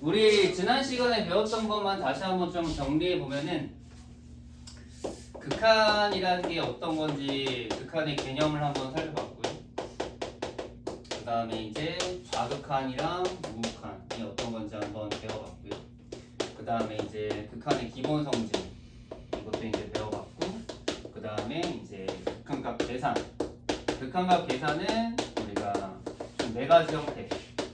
우리 지난 시간에 배웠던 것만 다시 한번 좀 정리해 보면은 극한이라는 게 어떤 건지 극한의 개념을 한번 살펴봤고요. 그 다음에 이제 좌극한이랑 우극한이 어떤 건지 한번 배워봤고요. 그 다음에 이제 극한의 기본 성질 이것도 이제 배워봤고, 그 다음에 이제 극한값 계산. 극한값 계산은 우리가 좀 4가지 형태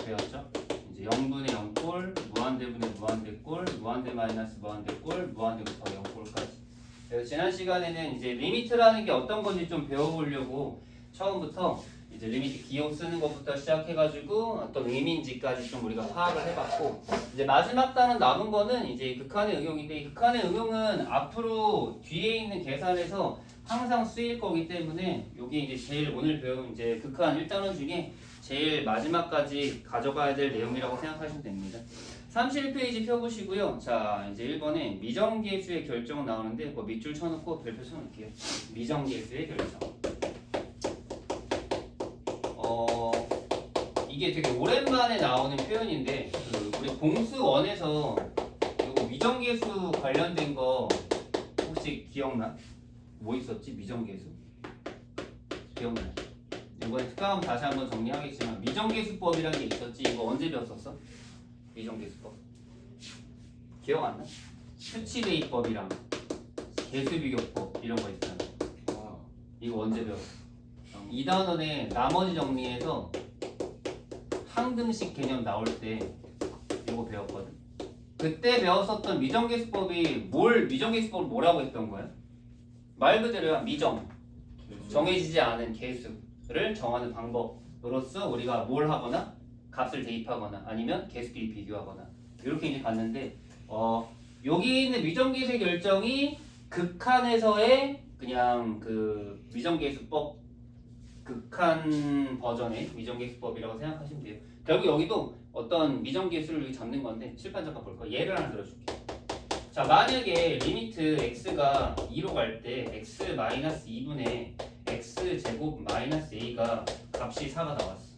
배웠죠. 이제 0분의 0꼴, 무한대분의 무한대꼴, 무한대 마이너스 무한대꼴, 무한대부터 0꼴까지. 그래서 지난 시간에는 이제 리미트라는 게 어떤 건지 좀 배워보려고 처음부터 이제 리미트 기호 쓰는 것부터 시작해가지고 어떤 의미인지까지 좀 우리가 파악을 해봤고, 이제 마지막 단원 남은 거는 이제 극한의 응용인데, 이 극한의 응용은 앞으로 뒤에 있는 계산에서 항상 쓰일 거기 때문에 이게 이제 제일 오늘 배운 이제 극한 1단원 중에 제일 마지막까지 가져가야 될 내용이라고 생각하시면 됩니다. 31페이지 펴보시고요. 자, 이제 1번에 미정계수의 결정 나오는데 뭐 밑줄 쳐놓고 별표 쳐놓을게요. 미정계수의 결정. 이게 되게 오랜만에 나오는 표현인데 우리 공수1에서 이거 미정계수 관련된 거 혹시 기억나? 뭐 있었지? 미정계수 기억나? 이번에 특강하면 다시 한번 정리하겠지만 미정계수법이라는 게 있었지. 이거 언제 배웠었어? 미정계수법 기억 안 나? 수치대입법이랑 계수비교법 이런 거 있잖아. 이거 언제 배웠어? 2단원에 나머지 정리해서 항등식 개념 나올 때 이거 배웠거든. 그때 배웠었던 미정계수법이 미정계수법을 뭐라고 했던 거야? 말 그대로야. 미정, 정해지지 않은 계수를 정하는 방법으로서 우리가 뭘 하거나 값을 대입하거나 아니면 계수끼리 비교하거나 이렇게 이제 갔는데, 여기 있는 미정계수의 결정이 극한에서의 그냥 그 미정계수법 극한 버전의 미정계수법이라고 생각하시면 돼요. 결국 여기도 어떤 미정계수를 잡는 건데 칠판 잠깐 볼까? 예를 하나 들어줄게. 자, 만약에 리미트 x가 2로 갈 때 x-2분의 x제곱 마이너스 a가 값이 4가 나왔어.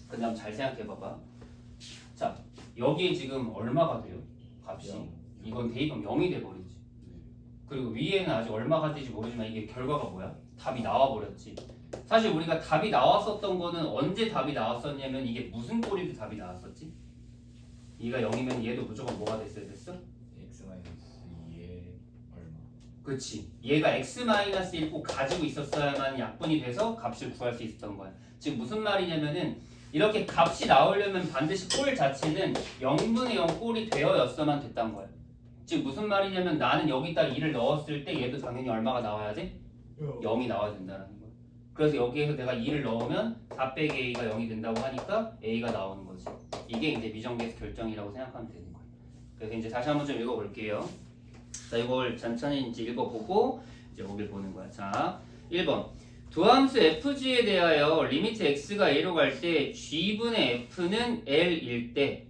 그다음 잘 생각해봐봐. 자, 여기에 지금 얼마가 돼요? 값이. 이건 대입하면 0이 돼버리지. 그리고 위에는 아직 얼마가 될지 모르지만 이게 결과가 뭐야? 답이 나와버렸지. 사실 우리가 답이 나왔었던 거는 언제 답이 나왔었냐면 이게 무슨 꼴이도 답이 나왔었지? 얘가 0이면 얘도 무조건 뭐가 됐어야 됐어? x-2에 얼마? 그치. 얘가 x-1 꼭 가지고 있었어야만 약분이 돼서 값을 구할 수 있었던 거야. 지금 무슨 말이냐면은 이렇게 값이 나오려면 반드시 꼴 자체는 0분의 0 꼴이 되어였어만 됐단 거야. 지금 무슨 말이냐면 나는 여기다 2를 넣었을 때 얘도 당연히 얼마가 나와야 돼? 0이 나와야 된다는 거야. 그래서 여기에서 내가 2를 넣으면 4 빼기 a가 0이 된다고 하니까 a가 나오는 거지. 이게 이제 미정계수 결정이라고 생각하면 되는 거야. 그래서 이제 다시 한번 좀 읽어볼게요. 자, 이걸 천천히 이제 읽어보고 이제 오길 보는 거야. 자, 1번. 두함수 fg에 대하여 리미트 x가 a로 갈 때 g분의 f는 l일 때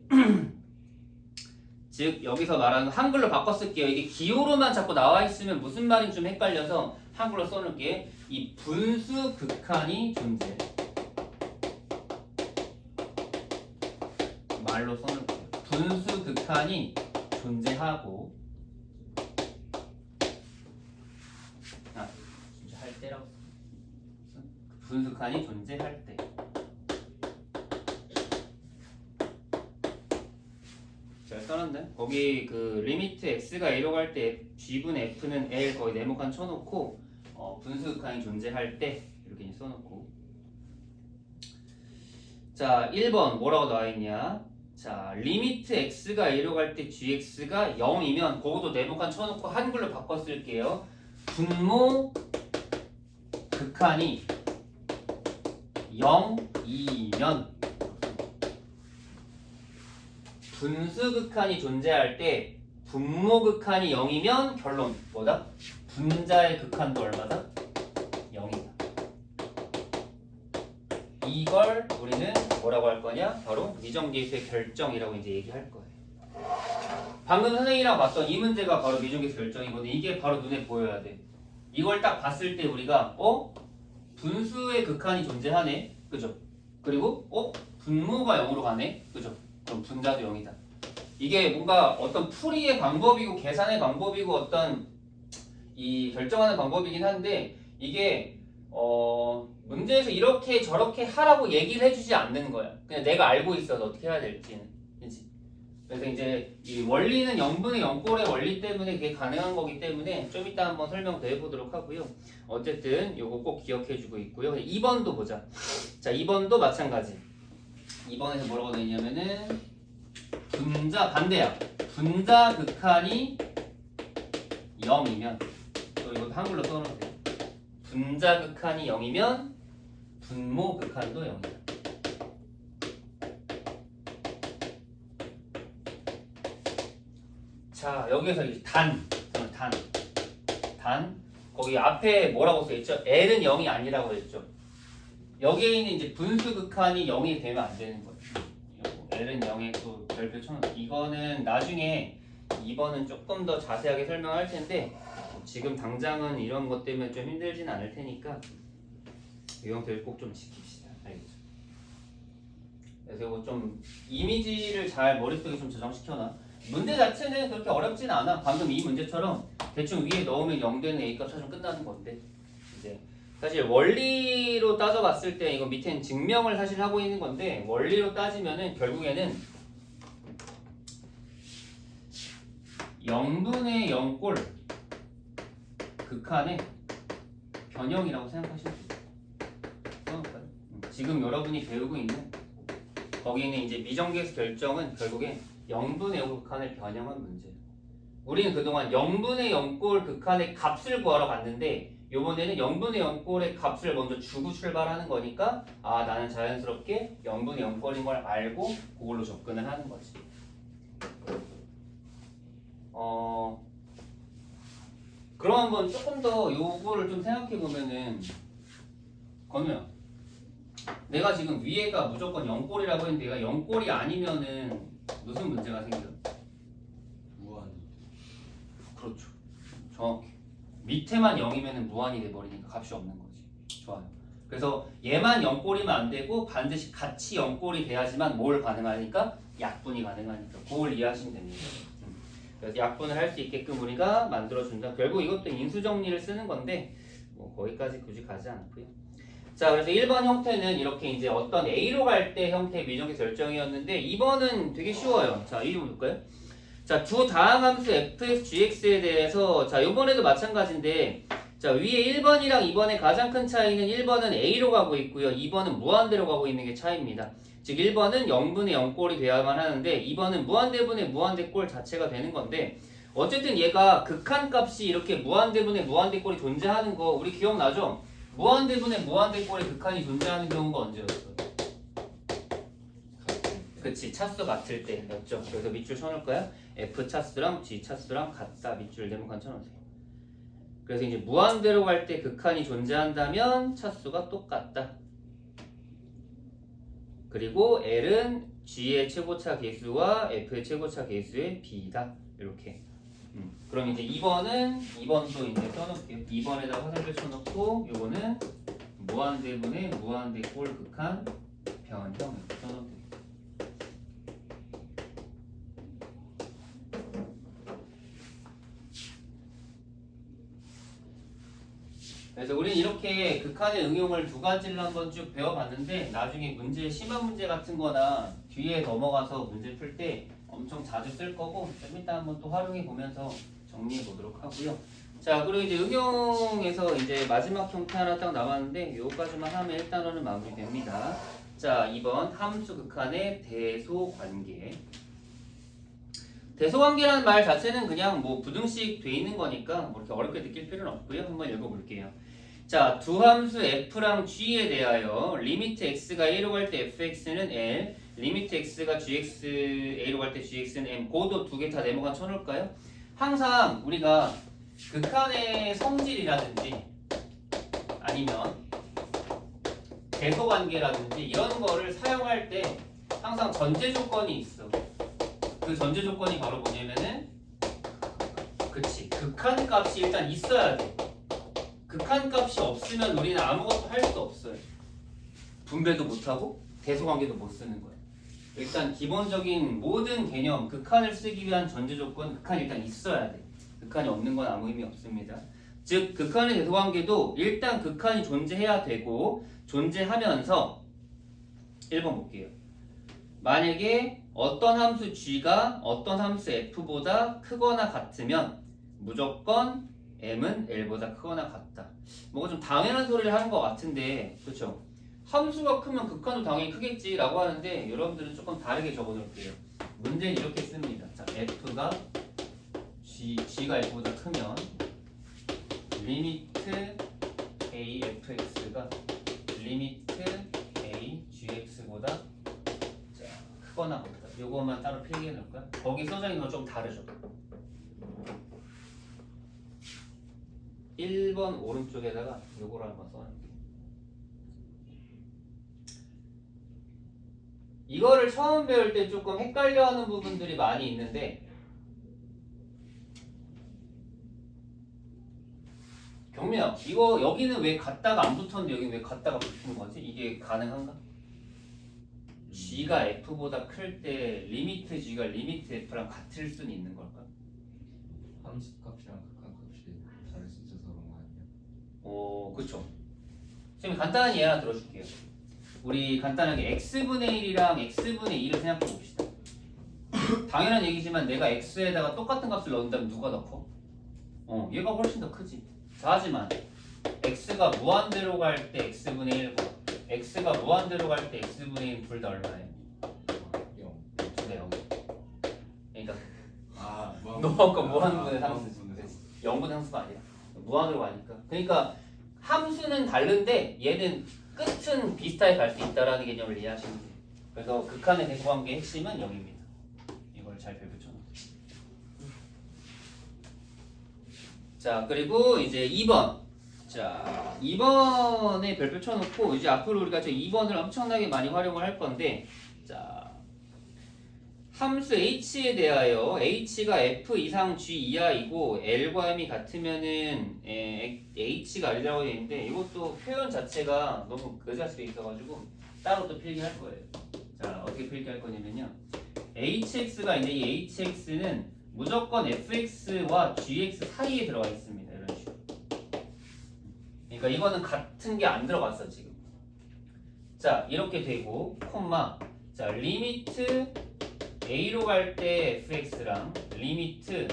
즉 여기서 말하는 한글로 바꿔 쓸게요. 이게 기호로만 자꾸 나와 있으면 무슨 말인지 좀 헷갈려서 한글로 써놓을게. 이 분수 극한이 존재. 말로 써놓을게요. 분수 극한이 존재하고, 존재할 때라고 써. 분수 극한이 존재할 때. 잘 써놨네. 거기 그 리미트 x가 a로 갈 때 g분의 f는 l 거의 네모칸 쳐놓고 분수 극한이 존재할 때 이렇게 써놓고. 자, 1번 뭐라고 나와있냐. 자, 리미트 x가 a로 갈 때 gx가 0이면 그것도 네모칸 쳐놓고 한글로 바꿔 쓸게요. 분모 극한이 0이면 분수 극한이 존재할 때 분모 극한이 0이면 결론 뭐다? 분자의 극한도 얼마다? 0이다. 이걸 우리는 뭐라고 할 거냐? 바로 미정계수의 결정이라고 이제 얘기할 거예요. 방금 선생님이랑 봤던 이 문제가 바로 미정계수 결정이거든. 이게 바로 눈에 보여야 돼. 이걸 딱 봤을 때 우리가 분수의 극한이 존재하네, 그죠? 그리고 분모가 0으로 가네, 그죠? 그럼 분자도 0이다. 이게 뭔가 어떤 풀이의 방법이고 계산의 방법이고 어떤 이 결정하는 방법이긴 한데 이게 문제에서 이렇게 저렇게 하라고 얘기를 해주지 않는 거야. 그냥 내가 알고 있어서 어떻게 해야 될지는. 그치? 그래서 이제 이 원리는 0분의 0꼴의 원리 때문에 그게 가능한 거기 때문에 좀 이따 한번 설명 더 해보도록 하고요. 어쨌든 요거 꼭 기억해주고 있고요. 2번도 보자. 자, 2번도 마찬가지. 2번에서 뭐라고 되어 있냐면은 분자 반대야. 분자 극한이 0이면 또 이거 한글로 써놓으면 돼요. 분자 극한이 0이면 분모 극한도 0이다. 자, 여기에서 이제 단 거기 앞에 뭐라고 써있죠? L은 0이 아니라고 했죠. 여기에 있는 이제 분수 극한이 0이 되면 안 되는 거예요. L은 0에 또 별표 쳐놓고 이거는 나중에 2번은 조금 더 자세하게 설명할 텐데 지금 당장은 이런 것 때문에 좀 힘들진 않을 테니까 이 형태를 꼭 좀 지킵시다. 알겠죠? 그래서 이거 좀 이미지를 잘 머릿속에 좀 저장시켜놔. 문제 자체는 그렇게 어렵진 않아. 방금 이 문제처럼 대충 위에 넣으면 0 되는 A값 찾으면 끝나는 건데 이제 사실 원리로 따져봤을 때 이거 밑에는 증명을 사실 하고 있는 건데 원리로 따지면은 결국에는 0분의 0꼴 극한의 변형이라고 생각하시면 돼요. 써놓을까요? 지금 여러분이 배우고 있는 거기는 이제 미정계수 결정은 결국에 0분의 0 극한을 변형한 문제예요. 우리는 그동안 0분의 0꼴 극한의 값을 구하러 갔는데 이번에는 0분의 0꼴의 값을 먼저 주고 출발하는 거니까 아 나는 자연스럽게 0분의 0꼴인 걸 알고 그걸로 접근을 하는 거지. 그럼 한번 조금 더 요거를 좀 생각해 보면은 건우야 내가 지금 위에가 무조건 0꼴이라고 했는데 얘가 0꼴이 아니면은 무슨 문제가 생겨? 무한. 그렇죠. 정확해. 밑에만 0이면 무한이 돼버리니까 값이 없는 거지. 좋아요. 그래서 얘만 0꼴이면 안 되고 반드시 같이 0꼴이 돼야지만 뭘 가능하니까? 약분이 가능하니까. 그걸 이해하시면 됩니다. 그래서 약분을 할 수 있게끔 우리가 만들어준다. 결국 이것도 인수정리를 쓰는 건데 뭐 거기까지 굳이 가지 않고요. 자, 그래서 1번 형태는 이렇게 이제 어떤 A로 갈 때 형태의 미정계 결정이었는데 2번은 되게 쉬워요. 자, 1번 볼까요? 자, 두 다항함수 fx, gx에 대해서 자, 요번에도 마찬가지인데 자, 위에 1번이랑 2번의 가장 큰 차이는 1번은 A로 가고 있고요. 2번은 무한대로 가고 있는 게 차이입니다. 즉 1번은 0분의 0꼴이 돼야만 하는데 2번은 무한대분의 무한대꼴 자체가 되는 건데 어쨌든 얘가 극한값이 이렇게 무한대분의 무한대꼴이 존재하는 거 우리 기억나죠? 무한대분의 무한대꼴의 극한이 존재하는 경우가 언제였어? 그치, 차수 같을 때였죠. 그래서 밑줄 쳐놓을까요? F 차수랑 G 차수랑 같다. 밑줄 네모칸 쳐놓으세요. 그래서 이제 무한대로 갈 때 극한이 존재한다면 차수가 똑같다. 그리고 L은 G의 최고차 계수와 F의 최고차 계수의 B다. 이렇게. 그럼 이제 2번도 이제 써놓을게요. 2번에다 화살표 쳐놓고 요거는 무한대분의 무한대꼴 극한 변형 이렇게 써놓을게요. 그래서 우리는 이렇게 극한의 응용을 두 가지를 한번 쭉 배워봤는데 나중에 문제, 심한 문제 같은 거나 뒤에 넘어가서 문제 풀 때 엄청 자주 쓸 거고 좀 이따 한번 또 활용해 보면서 정리해 보도록 하고요. 자, 그리고 이제 응용에서 이제 마지막 형태 하나 딱 남았는데 요거까지만 하면 일단은 마무리됩니다. 자, 2번 함수 극한의 대소관계. 대소관계라는 말 자체는 그냥 뭐 부등식 돼 있는 거니까 뭐 이렇게 어렵게 느낄 필요는 없고요. 한번 읽어볼게요. 자, 두 함수 f랑 g에 대하여 리미트 x가 a로 갈 때 fx는 l, 리미트 x가 gx a로 갈 때 gx는 m. 그것도 두 개 다 네모칸 쳐놓을까요? 항상 우리가 극한의 성질이라든지 아니면 대소관계라든지 이런 거를 사용할 때 항상 전제 조건이 있어. 그 전제 조건이 바로 뭐냐면은 그치, 극한 값이 일단 있어야 돼. 극한 값이 없으면 우리는 아무것도 할 수 없어요. 분배도 못하고 대소관계도 못 쓰는 거야. 일단 기본적인 모든 개념, 극한을 쓰기 위한 전제 조건, 극한이 일단 있어야 돼. 극한이 없는 건 아무 의미 없습니다. 즉 극한의 대소관계도 일단 극한이 존재해야 되고 존재하면서 1번 볼게요. 만약에 어떤 함수 g가 어떤 함수 f보다 크거나 같으면 무조건 m은 l보다 크거나 같다. 뭔가 좀 당연한 소리를 하는 것 같은데 그렇죠? 함수가 크면 극한도 당연히 크겠지라고 하는데 여러분들은 조금 다르게 적어놓을게요. 문제는 이렇게 씁니다. 자, f가 g가 f보다 크면 리미트 a fx가 리미트 a gx보다 자, 크거나 같다. 요거만 따로 필기해 놓을까요? 거기 써져 있는 거 좀 다르죠. 1번 오른쪽에다가 요거를 한번 써놓을게요. 이거를 처음 배울 때 조금 헷갈려하는 부분들이 많이 있는데 경민아, 이거 여기는 왜 갖다가 안 붙었는데 여기 왜 갖다가 붙는 거지? 이게 가능한가? g가 f보다 클 때 리미트 g가 리미트 f랑 같을 수는 있는 걸까? 함수 값이랑 극한 값이 다를 수 있어서 그런 거 아니야? 오, 그쵸. 지금 간단한 예 하나 들어줄게요. 우리 간단하게 x분의 1이랑 x분의 2를 생각해 봅시다. 당연한 얘기지만 내가 x에다가 똑같은 값을 넣는다면 누가 더 커? 얘가 훨씬 더 크지. 자, 하지만 x가 무한대로 갈 때 x분의 1과 x가 무한대로 갈 때 x분의 1 둘 다 얼마예요? 0. 2대 0. 그러니까 아, 너 아까 무한분의 상수지. 0분의 상수가 아니라 무한으로 가니까. 그러니까 함수는 다른데 얘는 끝은 비슷하게 갈 수 있다라는 개념을 이해하시면 돼요. 그래서 극한의 대소관계의 핵심은 0입니다. 이걸 잘 배우쳐놓을게요. 자, 그리고 이제 2번. 자, 2번에 별표 쳐놓고 이제 앞으로 우리가 저 2번을 엄청나게 많이 활용을 할 건데, 자, 함수 h에 대하여 h가 f 이상 g 이하이고 l과 m이 같으면은 h가 r이라고 되어 있는데 이것도 표현 자체가 너무 그자식돼 있어가지고 따로 또 필기할 거예요. 자, 어떻게 필기할 거냐면요, hx가 있는데 이 hx는 무조건 fx와 gx 사이에 들어가 있습니다. 이런 식으로. 그러니까 이거는 같은 게 안 들어갔어 지금. 자, 이렇게 되고 콤마, 자, 리미트 a로 갈 때 fx랑 리미트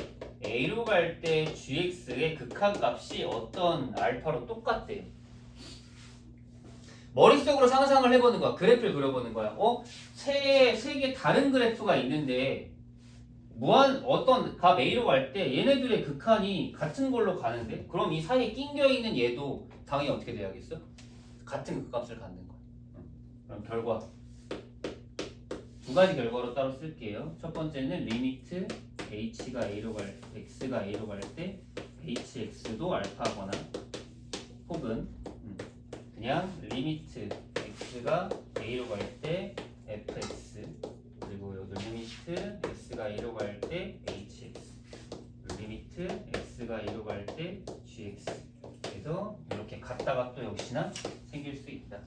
a로 갈 때 gx의 극한값이 어떤 알파로 똑같대요. 머릿속으로 상상을 해보는 거야. 그래프를 그려보는 거야. 세 개 다른 그래프가 있는데 무한 어떤 값 a로 갈 때 얘네들의 극한이 같은 걸로 가는데 그럼 이 사이에 낑겨 있는 얘도 당연히 어떻게 돼야겠어? 같은 극값을 갖는 거야. 그럼 결과 두 가지 결과로 따로 쓸게요. 첫 번째는 리미트 h가 a로 갈 x가 a로 갈 때 hx도 알파거나 혹은 그냥 리미트 x가 a로 갈 때 fx 그리고 여기도 리미트 x가 a로 갈 때 hx 리미트 x가 a로 갈 때 gx 그래서 이렇게 갖다가 또 역시나 생길 수 있다.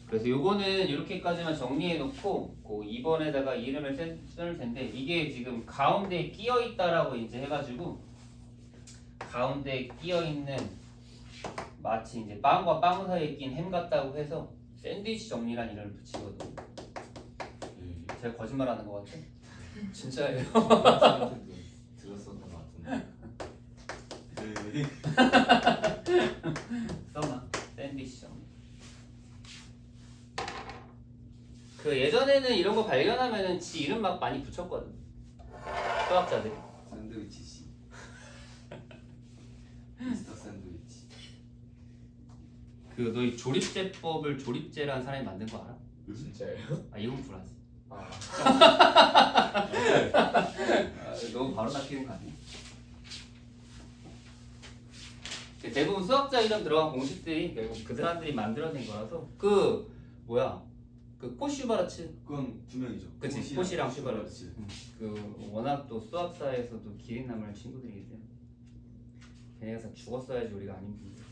그래서 요거는 이렇게까지만 정리해 놓고 그 2번에다가 이름을 쓸 텐데 이게 지금 가운데에 끼어 있다라고 이제 해가지고 가운데에 끼어 있는 마치 이제 빵과 빵 사이에 낀 햄 같다고 해서 샌드위치 정리란 이름을 붙이거든요. 제가 거짓말하는 것 같아? 진짜예요. 들었었던 것 같은데. 써놔. 샌드위치 정리. 그 예전에는 이런 거 발견하면은 지 이름 막 많이 붙였거든. 수학자들이. 샌드위치 씨. 미스터 샌드위치. 그 너희 조립제법을 조립제라는 사람이 만든 거 알아? 진짜예요? 아, 이건 불안해. 아. 너무 바로 낚이는 거 아니야? 대부분 수학자 이름 들어간 공식들이 결국 그 사람들이 만들어낸 거라서 그 뭐야 그 코슈바르츠 그건 두 명이죠. 그치 코시랑 슈바르츠 그 워낙 또 수학사에서도 기린 남을 친구들이기 때문에 걔네가 죽었어야지 우리가 안 힘든데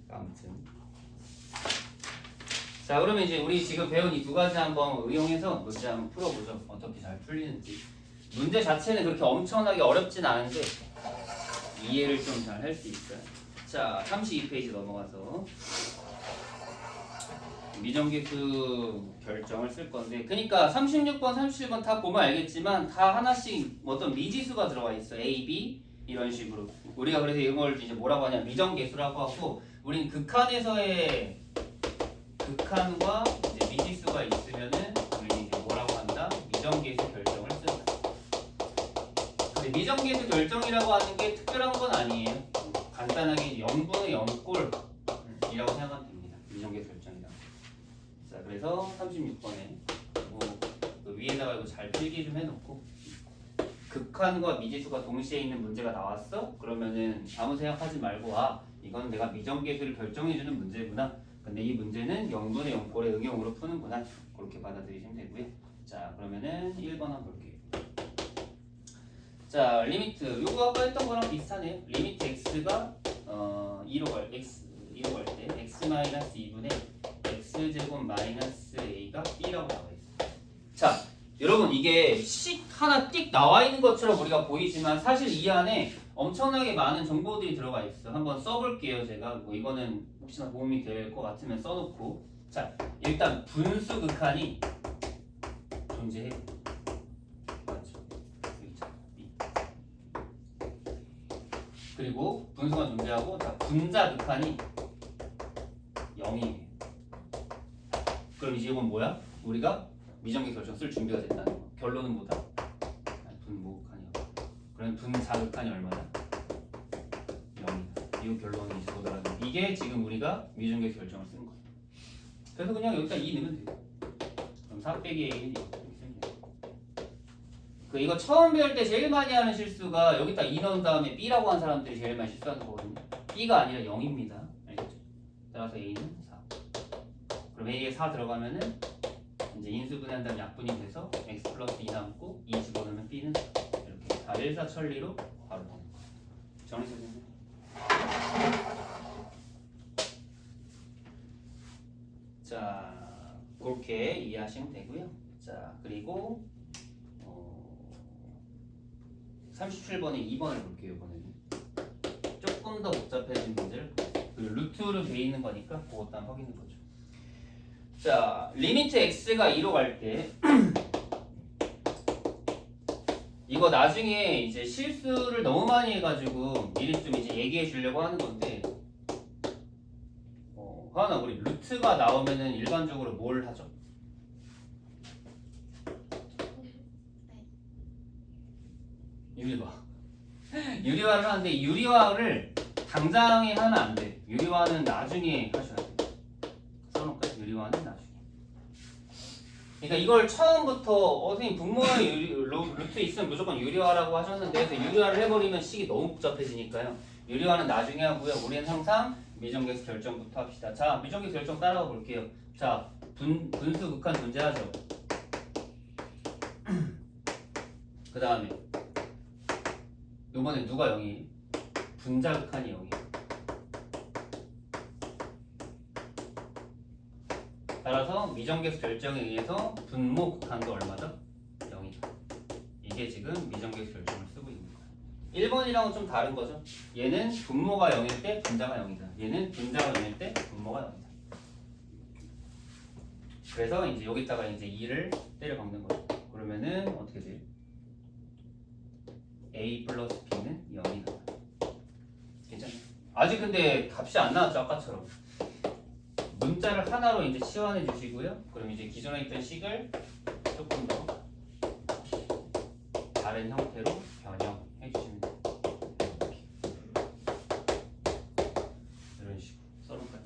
아무튼 자, 그러면 이제 우리 지금 배운 이 두 가지 한번 응용해서 문제 한번 풀어보죠. 어떻게 잘 풀리는지. 문제 자체는 그렇게 엄청나게 어렵진 않은데 이해를 좀 잘 할 수 있어요. 자, 32페이지 넘어가서 미정계수 결정을 쓸 건데, 그러니까 36번, 37번 다 보면 알겠지만 다 하나씩 어떤 미지수가 들어가 있어. A, B 이런 식으로. 우리가 그래서 이걸 이제 뭐라고 하냐, 미정계수라고 하고, 우린 극한에서의 극한과 이제 미지수가 있으면은 우리는 이제 뭐라고 한다? 미정계수 결정을 쓴다. 근데 미정계수 결정이라고 하는 게 특별한 건 아니에요. 간단하게 0분의 0꼴이라고 생각하면 됩니다. 미정계수 결정이다. 자, 그래서 36번에 그 위에다가 이거 잘 필기 좀 해놓고, 극한과 미지수가 동시에 있는 문제가 나왔어? 그러면은 아무 생각하지 말고, 이건 내가 미정계수를 결정해주는 문제구나. 근데 이 문제는 0분의 0꼴의 응용으로 푸는구나. 그렇게 받아들이시면 되고요. 자, 그러면은 1번 한번 볼게요. 자, 리미트. 요거 아까 했던 거랑 비슷하네요. 리미트 x가 2로 갈 때 x-2분의 x제곱 마이너스 a가 b라고 나와 있어요. 자, 여러분 이게 식 하나 띡 나와 있는 것처럼 우리가 보이지만 사실 이 안에 엄청나게 많은 정보들이 들어가 있어. 한번 써볼게요. 제가 뭐 이거는 혹시나 도움이 될 것 같으면 써놓고. 자, 일단 분수 극한이 존재해. 맞죠? 여기 있잖아. 그리고 분수가 존재하고, 자, 분자 극한이 0이에요. 그럼 이제 이건 뭐야? 우리가 미정계 결정 쓸 준비가 됐다는 거. 결론은 뭐다? 분모 극한이야. 그럼 분자 극한이 얼마냐? 0이다. 이 결론은 이제 도달하는. 이게 지금 우리가 미정계 결정을 쓰는 거야. 그래서 그냥 여기다 2 넣으면 돼요. 그럼 4 빼기 A는 이렇게 쓰면 돼요. 그 이거 처음 배울 때 제일 많이 하는 실수가 여기다 2 넣은 다음에 B라고 한 사람들이 제일 많이 실수하는 거거든요. B가 아니라 0입니다. 알겠죠? 따라서 A는 4. 그럼 A에 4 들어가면은 이제 인수분해한 다음 약분이 돼서 x 플러스 2 남고 2 집어넣으면 b는 4. 이렇게 다 일사천리로 바로 되는 거예요. 정리되셨나요? 자, 그렇게 이해하시면 되고요. 자, 그리고 37번에 2번을 볼게요. 이번에는 조금 더 복잡해진 문제를, 그리고 루트로 돼 있는 거니까 그것도 한번 확인해 보죠. 자, 리미트 x가 2로 갈 때 이거 나중에 이제 실수를 너무 많이 해가지고 미리 좀 이제 얘기해 주려고 하는 건데, 하나 우리 루트가 나오면은 일반적으로 뭘 하죠? 유리화. 유리화를 하는데 유리화를 당장에 하면 안 돼. 유리화는 나중에 하셔야 돼. 써놓을까요? 유리화는 나중에. 그러니까 이걸 처음부터 선생님 분모의 루트 있으면 무조건 유리화라고 하셨는데, 그래서 유리화를 해버리면 식이 너무 복잡해지니까요. 유리화는 나중에 하고요. 우리는 항상 미정계수 결정부터 합시다. 자, 미정계수 결정 따라가 볼게요. 자, 분수 극한 존재하죠. 그 다음에 이번에 누가 0이에요? 분자 극한이 0이에요. 따라서 미정계수 결정에 의해서 분모 극한도 얼마다? 0이다. 이게 지금 미정계수 결정을 쓰고 있는 거예요. 1번이랑은 좀 다른 거죠. 얘는 분모가 0일 때 분자가 0이다. 얘는 분자가 0일 때 분모가 0이다. 그래서 이제 여기다가 이제 2를 때려 박는 거죠. 그러면은 어떻게 돼요? A 플러스 B는 0이다. 괜찮아요? 아직 근데 값이 안 나왔죠, 아까처럼. 문자를 하나로 이제 치환해 주시고요. 그럼 이제 기존에 있던 식을 조금 더 다른 형태로 변형해 주시면 돼요. 이런 식으로 써놓을까요?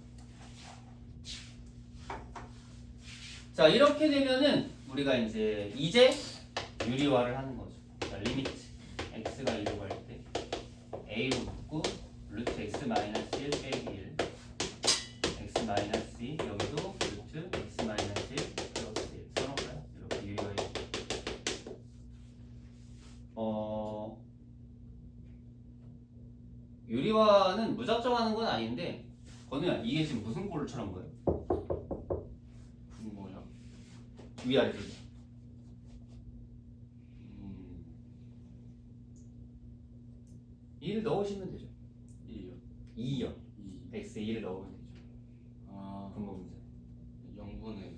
자, 이렇게 되면은 우리가 이제 유리화를 하는 거죠. 자, 리미트 x가 2로 갈 때 a로 묶고 루트 x 마이너스 1 빼기 1 x 마이너스 2 여기도 루트 x 마이너스 1 플러스 1 써놓을까요? 이렇게 유리화해 유리화는 무작정 하는 건 아닌데, 건우야 이게 지금 무슨 꼴처럼 보여? 위아래 둘 다. 2를 넣으시면 되죠. 1이요. 2요. 2. x에 2를 넣으면 되죠. 아, 분모 문제. 0분의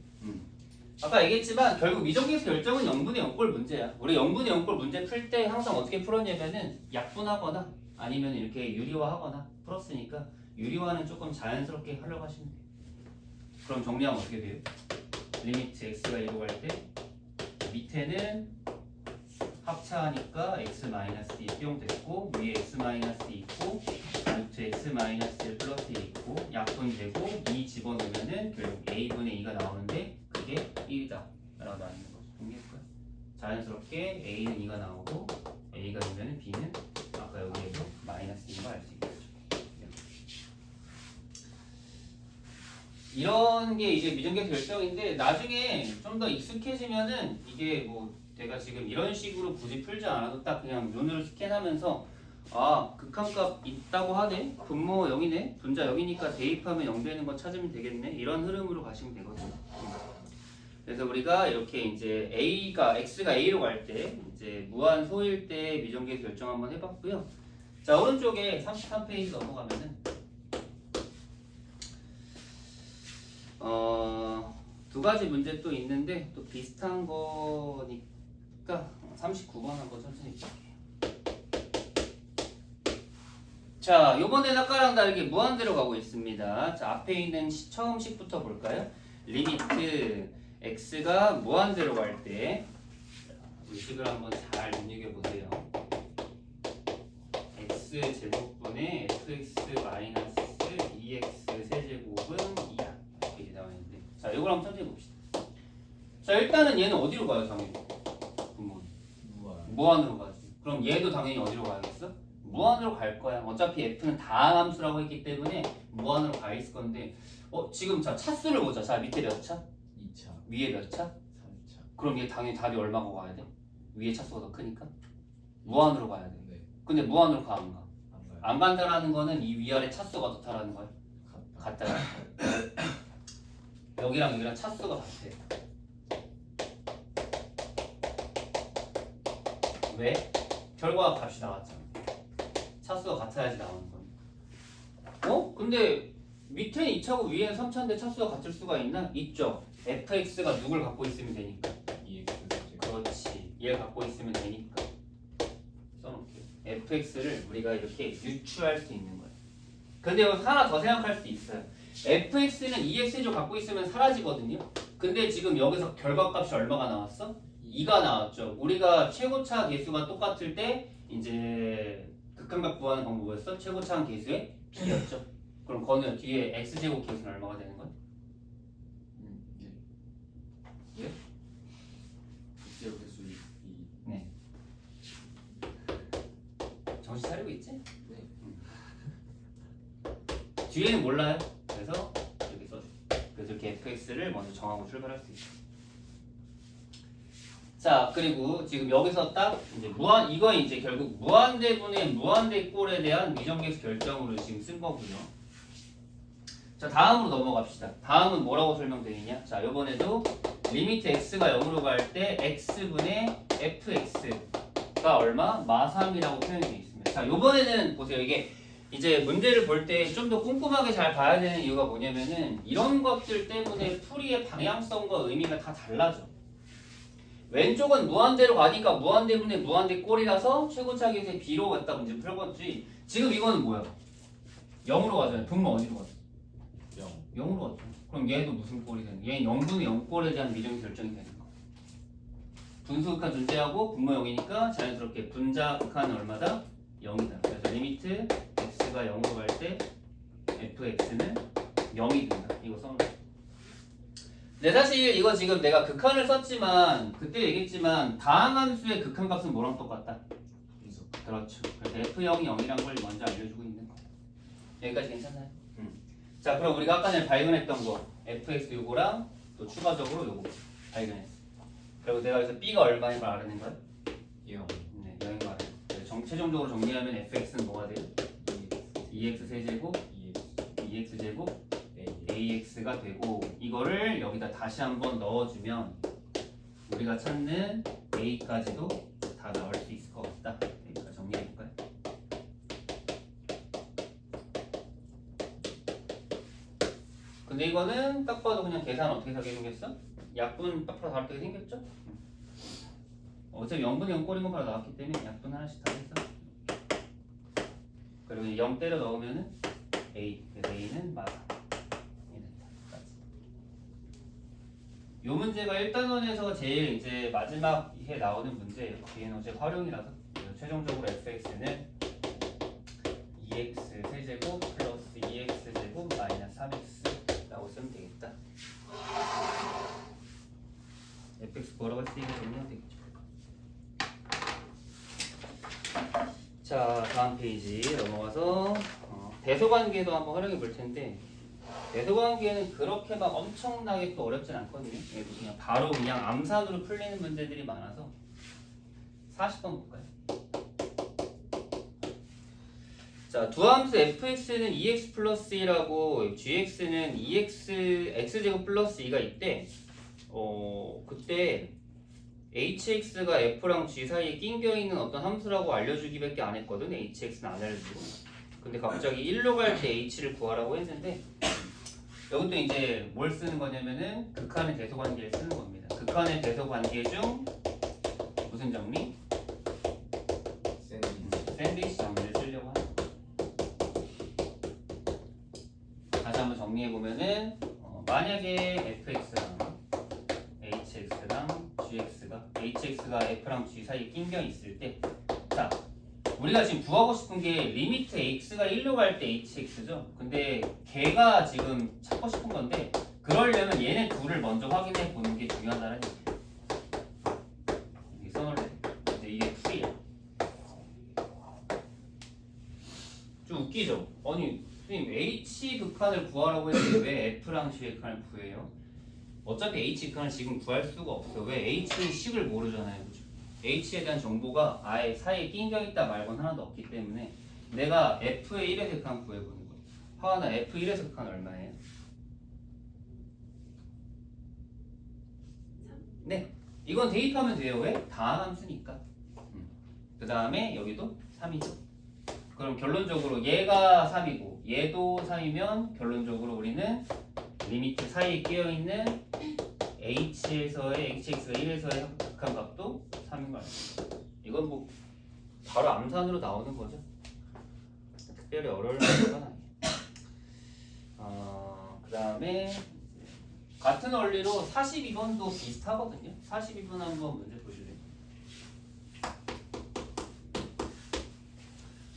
아까 얘기했지만 결국 미정계수 결정은 0분의 0꼴 문제야. 우리 0분의 0꼴 문제 풀 때 항상 어떻게 풀었냐면은 약분하거나 아니면 이렇게 유리화하거나 풀었으니까 유리화는 조금 자연스럽게 하려고 하시면 돼요. 그럼 정리하면 어떻게 돼요? 리미트 x가 2로 갈 때 밑에는 합차하니까 x-2 수용됐고 위에 x-2 있고 루트 x-1 플러스 1 있고 약분되고 2 집어넣으면은 결국 a분의 2가 나오는데 그게 1이다 라고 나뉘는 거죠. 정리할까요? 자연스럽게 a는 2가 나오고 a가 2면은 b는 아까 여기에서 -2인 걸 알 수 있겠죠. 이런 게 이제 미정계 결정인데 나중에 좀 더 익숙해지면은 이게 뭐 내가 지금 이런 식으로 굳이 풀지 않아도 딱 그냥 눈으로 스캔하면서 아 극한값 있다고 하네 분모 0이네 분자 0이니까 대입하면 0 되는 거 찾으면 되겠네 이런 흐름으로 가시면 되거든요. 그래서 우리가 이렇게 이제 x가 a로 갈 때 이제 무한 소일 때 미정계 결정 한번 해봤고요. 자 오른쪽에 33페이지 넘어가면은 두 가지 문제 또 있는데 또 비슷한 거니까 39번 한번 천천히 볼게요. 자, 요번에는 아까랑 다르게 무한대로 가고 있습니다. 자, 앞에 있는 처음 식부터 볼까요? 리미트 x가 무한대로 갈 때 이 식을 한번 잘 눈여겨보세요. x 제곱분의 fx 마이너스 2x 세제곱은 2야. 이렇게 나와 있는데 자, 이걸 한번 천천히 봅시다. 자, 일단은 얘는 어디로 가요, 당연히? 분모는 무한으로 가지. 그럼 얘도 당연히 어디로 가야겠어? 무한으로 갈 거야. 어차피 f는 다함수라고 했기 때문에 무한으로 가 있을 건데 지금 자 차수를 보자. 자 밑에 몇 차? 2차. 위에 몇 차? 3차. 그럼 얘 당연히 답이 얼마고 가야 돼? 위에 차수가 더 크니까 무한으로 가야 돼. 네. 근데 무한으로 가 안 가? 안 가요. 안 간다라는 거는 이 위아래 차수가 어떻다라는 거야? 같다. 같다. 여기랑 여기랑 차수가 같아. 왜? 결과 값이 나왔잖아. 차수가 같아야지 나오는 거니까. 근데 밑에는 2차고 위에는 3차인데 차수가 같을 수가 있나? 있죠. fx가 누굴 갖고 있으면 되니까. 2x 세제곱. 그렇지. 얘를 갖고 있으면 되니까. 써놓을게요. fx를 우리가 이렇게 유추할 수 있는 거예요. 근데 여기서 하나 더 생각할 수 있어요. fx는 2x를 갖고 있으면 사라지거든요. 근데 지금 여기서 결과값이 얼마가 나왔어? 2가 나왔죠. 우리가 최고차 계수가 똑같을 때 이제 극한값 구하는 방법이었어? 최고차한 계수의 b였죠. 그럼 거는 뒤에 x제곱 계수는 얼마가 되는 거야? 예. 예? x제곱 개수 2. 네. 정신 차리고 있지? 네. 뒤에는 몰라요. 그래서 이렇게 써줘. 그래서 이렇게 fx를 먼저 정하고 출발할 수 있어. 자, 그리고 지금 여기서 딱 이제 이거 이제 결국 무한대분의 무한대꼴에 대한 미정계수 결정으로 지금 쓴 거고요. 자, 다음으로 넘어갑시다. 다음은 뭐라고 설명되느냐? 자, 이번에도 리미트 x가 0으로 갈 때 x분의 fx가 얼마? 마3이라고 표현이 되어 있습니다. 자, 이번에는 보세요. 이게 이제 문제를 볼 때 좀 더 꼼꼼하게 잘 봐야 되는 이유가 뭐냐면은 이런 것들 때문에 풀이의 방향성과 의미가 다 달라져. 왼쪽은 무한대로 가니까 무한대분의 무한대꼴이라서 최고차 계수의 b로 갖다 문제 풀었지. 지금 이거는 뭐야? 0으로 가잖아요. 분모 어디로 가죠? 0. 0으로 가죠. 그럼 얘도 무슨 꼴이 되는 거야? 얘는 0분의 0꼴에 대한 미정 결정이 되는 거야. 분수 극한 존재하고 분모 0이니까 자연스럽게 분자 극한은 얼마다? 0이다. 그래서 리미트 x가 0으로 갈 때 fx는 0이 된다. 이거 써놓을게요. 근데 사실 이거 지금 내가 극한을 썼지만 그때 얘기했지만 다항함수의 극한값은 뭐랑 똑같다? 분수. 그렇죠. 그래서 f0이 0이란 걸 먼저 알려주고 있는 거예요. 여기까지 괜찮나요? 자, 그럼 우리가 아까 전에 발견했던 거 fx 요거랑 또 추가적으로 요거 발견했어. 그리고 내가 여기서 b가 얼마인 걸 알아낸 거야? 0. 네, 0인 걸 알아낸 거야. 최종적으로 정리하면 fx는 뭐가 돼요? 2x 세제곱 2x 제곱 ax가 되고 이거를 여기다 다시 한번 넣어주면 우리가 찾는 A까지도 다 나올 수 있을 것 같다. 여기까지 정리해볼까요? 근데 이거는 딱 봐도 그냥 계산 어떻게 하게 생겼어? 약분 딱 봐도 다르게 생겼죠? 어차피 0분의 0 꼬린 거 바로 나왔기 때문에 약분 하나씩 다 했어. 그리고 이제 0 때려 넣으면은 A, 그래서 A는 맞아. 이 문제가 1단원에서 제일 이제 마지막에 나오는 문제예요. 얘는 어제 활용이라서 최종적으로 fx는 2x 세제곱 플러스 2x 제곱 마이너스 3x라고 쓰면 되겠다. fx 뭐라고 했을 때 이거 정리하면 되겠죠. 자, 다음 페이지 넘어가서 대소관계도 한번 활용해 볼 텐데, 대소관계는 그렇게 막 엄청나게 또 어렵진 않거든요. 얘도 그냥 바로 그냥 암산으로 풀리는 문제들이 많아서 40번 볼까요? 자, 두함수 fx는 2x 플러스 1하고 gx는 2x x제곱 플러스 2가 있대. 그때 hx가 f랑 g 사이에 낑겨있는 어떤 함수라고 알려주기밖에 안 했거든. hx는 안 알려주고. 근데 갑자기 1로 갈 때 h를 구하라고 했는데, 이것도 이제 뭘 쓰는 거냐면은 극한의 대소관계를 쓰는 겁니다. 극한의 대소관계 중 무슨 정리? 샌드위치 정리를 쓰려고 하는 거예요. 다시 한번 정리해 보면은 만약에 fx랑 hx랑 gx가 hx가 f랑 g 사이에 낑겨 있을 때, 자, 우리가 지금 구하고 싶은 게 리미트 x가 1로 갈 때 hx죠. 근데 걔가 지금 찾고 싶은 건데, 그러려면 얘네 둘을 먼저 확인해 보는 게 중요하다는 얘기예요. 여기 써놓을래? 이제 이게 2이야. 좀 웃기죠? 아니 선생님 h 극한을 구하라고 했는데 왜 f랑 g의 극한을 구해요? 어차피 h 극한을 지금 구할 수가 없어. 왜? h는 식을 모르잖아요. 그죠? h에 대한 정보가 아예 사이에 낑겨있다 말고는 하나도 없기 때문에 내가 f의 1에서 극한 구해보는 거예요. 하나 f1에서 극한 얼마예요? 네, 이건 대입하면 돼요. 왜? 다함수니까. 그 다음에 여기도 3이죠. 그럼 결론적으로 얘가 3이고 얘도 3이면 결론적으로 우리는 리미트 사이에 끼어있는 h에서의 hx가 1에서의 극한 값도 3인 거 알죠? 이건 뭐 바로 암산으로 나오는 거죠. 특별히 어려울 건 아니에요. 그 다음에 같은 원리로 42번도 비슷하거든요. 42번 한번 문제 보실래요?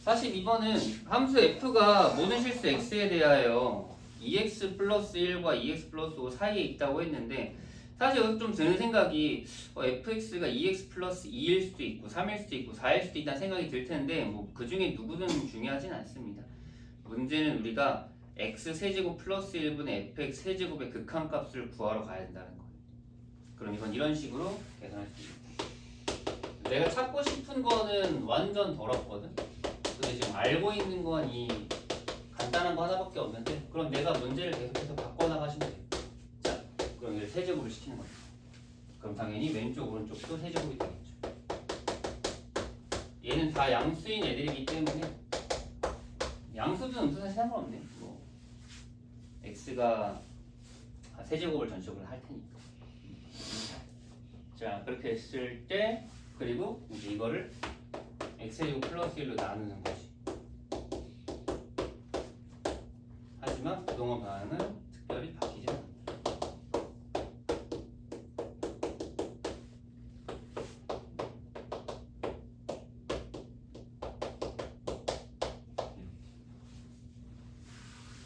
42번은 함수 f가 모든 실수 x에 대하여 2x 플러스 1과 2x 플러스 5 사이에 있다고 했는데, 사실 여기서 좀 드는 생각이 fx가 2x 플러스 2일 수도 있고 3일 수도 있고 4일 수도 있다는 생각이 들 텐데, 뭐 그 중에 누구든 중요하진 않습니다. 문제는 우리가 x 세제곱 플러스 1분의 fx 세제곱의 극한값을 구하러 가야 된다는 거예요. 그럼 이건 이런 식으로 계산할 수 있습니다. 내가 찾고 싶은 거는 완전 더럽거든. 근데 지금 알고 있는 건 이 간단한 거 하나밖에 없는데, 그럼 내가 문제를 계속해서 바꿔나가시면 돼요. 자, 그럼 이걸 세제곱을 시키는 거예요. 그럼 당연히 왼쪽 오른쪽도 세제곱이 되겠죠. 얘는 다 양수인 애들이기 때문에 양수든 음수 사실 상관없네. 뭐 x가 세제곱을 전적으로 할 테니까. 자, 그렇게 했을 때, 그리고 이제 이거를 x제곱 플러스 1로 나누는 거지. 하지만 부동호 반응은 특별히 바뀌지 않는다.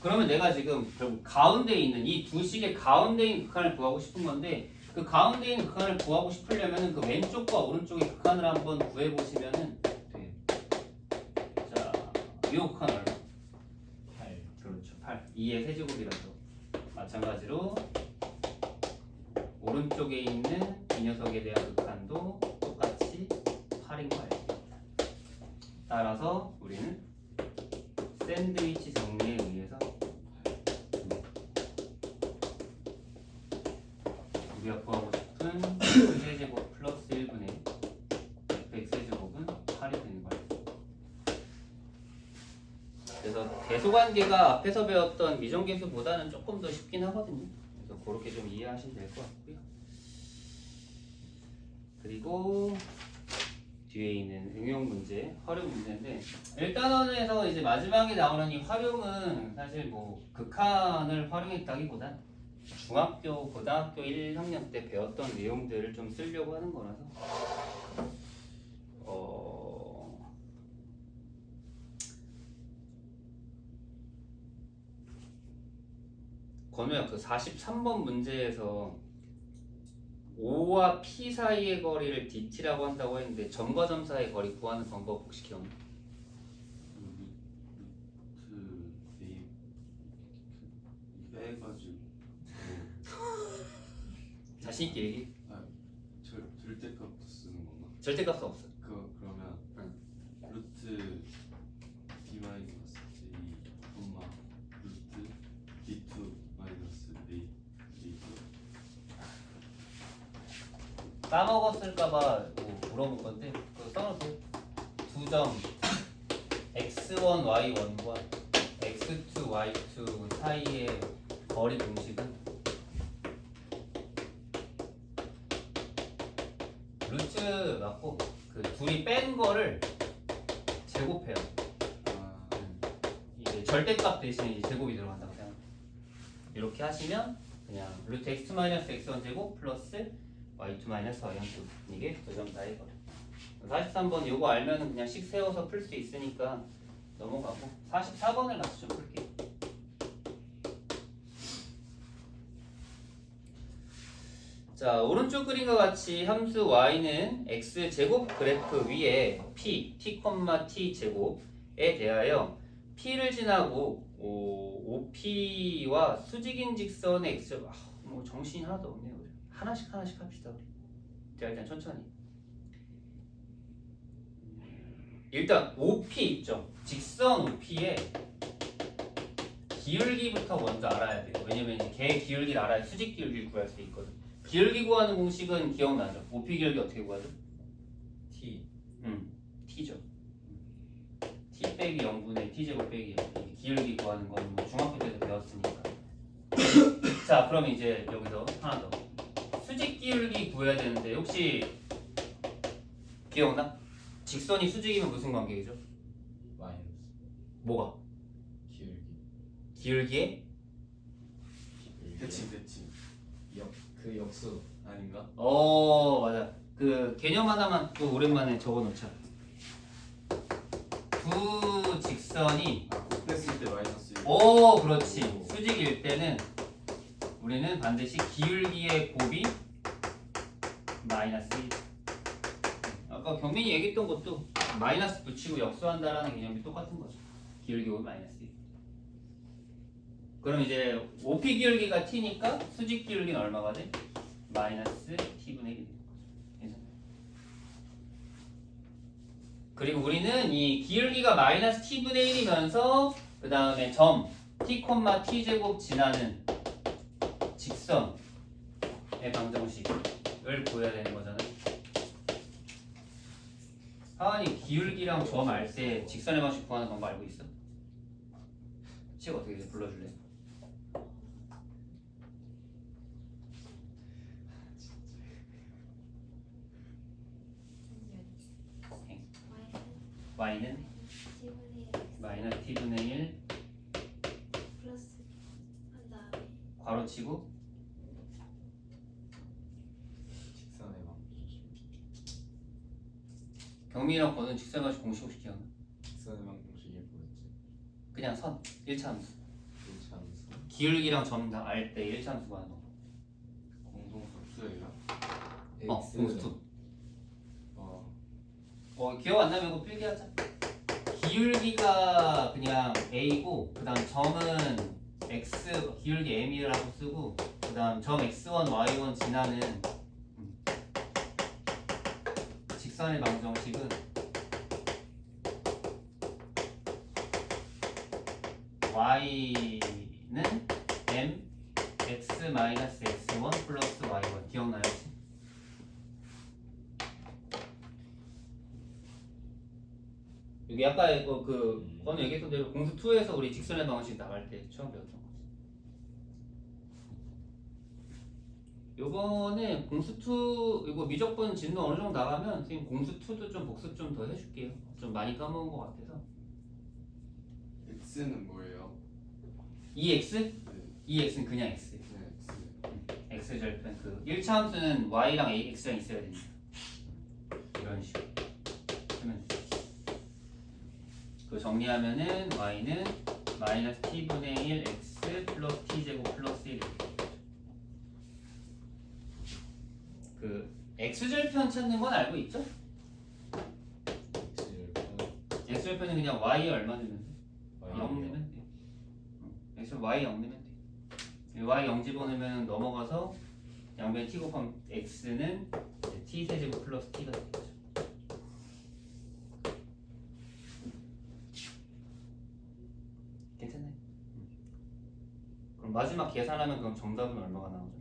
그러면 내가 지금 결국 가운데 있는 이 두 식의 가운데 있는 극한을 구하고 싶은 건데, 그 가운데 있는 극한을 구하고 싶으려면 그 왼쪽과 오른쪽의 극한을 한번 구해보시면은 돼요. 자, 이 극한 얼마? 8. 그렇죠. 8. 2의 세제곱이라서 마찬가지로 오른쪽에 있는 이 녀석에 대한 극한도 똑같이 8인 거 알죠? 따라서 우리는 샌드위치 정리에 의해서 우리가 구하고 싶은 제곱은 x제곱 플러스 1분의 fx제곱은 8이 되는 거예요. 그래서 대소관계가 앞에서 배웠던 미정계수보다는 조금 더 쉽긴 하거든요. 그래서 그렇게 좀 이해하시면 될 것 같고요. 그리고 뒤에 있는 응용 문제, 활용 문제인데 일단원에서 이제 마지막에 나오는 이 활용은 사실 뭐 극한을 활용했다기보단 중학교, 고등학교 1학년 때 배웠던 내용들을 좀 쓰려고 하는 거라서 건우야 그 43번 문제에서 O와 P 사이의 거리를 DT라고 한다고 했는데 점과 점 사이의 거리 구하는 방법 혹시 기억나? 빼가지고 자신 있게 얘기. 절대값도 쓰는 건가? 절대값은 없어. 그러면 응. 루트 d 마이너스 j 콤마 루트 d2 마이너스 a 까먹었을까봐 뭐 물어볼 건데 그거 써놓으세요. 두 점 x1 y1과 x2 y2 사이의 거리 공식은 루트 맞고 그 둘이 뺀 거를 제곱해요. 이제 절대값 대신에 이제 제곱이 들어간다고 생각. 이렇게 하시면 그냥 루트 x 마이너스 x1 제곱 플러스 y2 마이너스 y1 제곱 이게 두 점 사이의 거리. 43번 요거 알면 그냥 식 세워서 풀 수 있으니까 넘어가고 44번을 같이 좀 풀게요. 자 오른쪽 그림과 같이 함수 y는 x 제곱 그래프 위에 p, t, t 제곱에 대하여 p를 지나고 OP와 수직인 직선의 x 뭐 정신이 하나도 없네요. 하나씩 합시다 우리. 자 일단 천천히. 일단 OP 있죠. 직선 OP의 기울기부터 먼저 알아야 돼요. 왜냐면 이제 걔 기울기를 알아야 수직 기울기를 구할 수 있거든. 기울기 구하는 공식은 기억나죠? OP 기울기 어떻게 구하죠? T. T죠. T 빼기 0분의 T제곱 빼기 0. 기울기 구하는 건 뭐 중학교 때도 배웠으니까. 자, 그럼 이제 여기서 하나 더. 수직 기울기 구해야 되는데 혹시 기억나? 직선이 수직이면 무슨 관계이죠? 마이너스 뭐가? 기울기. 기울기에? 대칭 그 역수. 아닌가? 맞아. 그 개념 하나만 또 오랜만에 적어놓자. 두 직선이 곱했을 때 마이너스 1 그렇지. 오. 수직일 때는 우리는 반드시 기울기의 곱이 마이너스 1. 아까 경민이 얘기했던 것도 마이너스 붙이고 역수한다라는 개념이 똑같은 거죠. 기울기 곱이 마이너스 1. 그럼 이제 OP 기울기가 T니까 수직 기울기는 얼마가 돼? 마이너스 T분의 1이 되는 거죠. 괜찮아요? 그리고 우리는 이 기울기가 마이너스 T분의 1이면서 그 다음에 점 T, T제곱 지나는 직선의 방정식을 구해야 되는 거잖아요. 하은이 기울기랑 점 알 때 직선의 방식 구하는 방법 알고 있어? 식 어떻게 돼? 불러줄래? y는 마이너스 t분의 1 플러스 한 다음에 괄호치고 직선의 방정식. 경민이랑 거는 직선 방식 공식 혹시 기억나? 직선의 방정식이 뭐였지? 그냥 선 1차 함수 1차 함수. 기울기랑 점 다 알 때 1차 함수 구하는 거. 공동수예요? 공수. 어. 기억 안 나면 이거 필기하자. 기울기가 그냥 a고 그 다음 점은 x 기울기 m이라고 쓰고 그 다음 점 x1 y1 지나는 직선의 방정식은 y는 m x 마이너스 x1 플러스 y1 기억나요? 이게 아까 그거는 얘기했던 대로 공수 2에서 우리 직선의 방정식 나갈 때 처음 배웠던 거지. 요번에 공수 2 이거 미적분 진도 어느 정도 나가면 선생님 공수 2도 좀 복습 좀 더 해줄게요. 좀 많이 까먹은 것 같아서. X는 뭐예요? EX? 네. EX는 그냥 X. 네, X. X 절편 그 1차 함수는 Y랑 X랑 있어야 됩니다. 이런 식으로 쓰면 되죠. 그 정리하면은 Y는 마이너스 T분의 1 X 플러스 T제곱 플러스 1 그 X절편 찾는 건 알고 있죠? X절편은 그냥 Y 얼마 넣으면 돼? 0 넣으면 돼. X Y 0 넣으면 돼. Y 0 집어넣으면 넘어가서 양변 T 곱하면 X는 T 세제곱 플러스 T가 되겠죠. 괜찮네. 그럼 마지막 계산하면 그럼 정답은 얼마가 나오죠?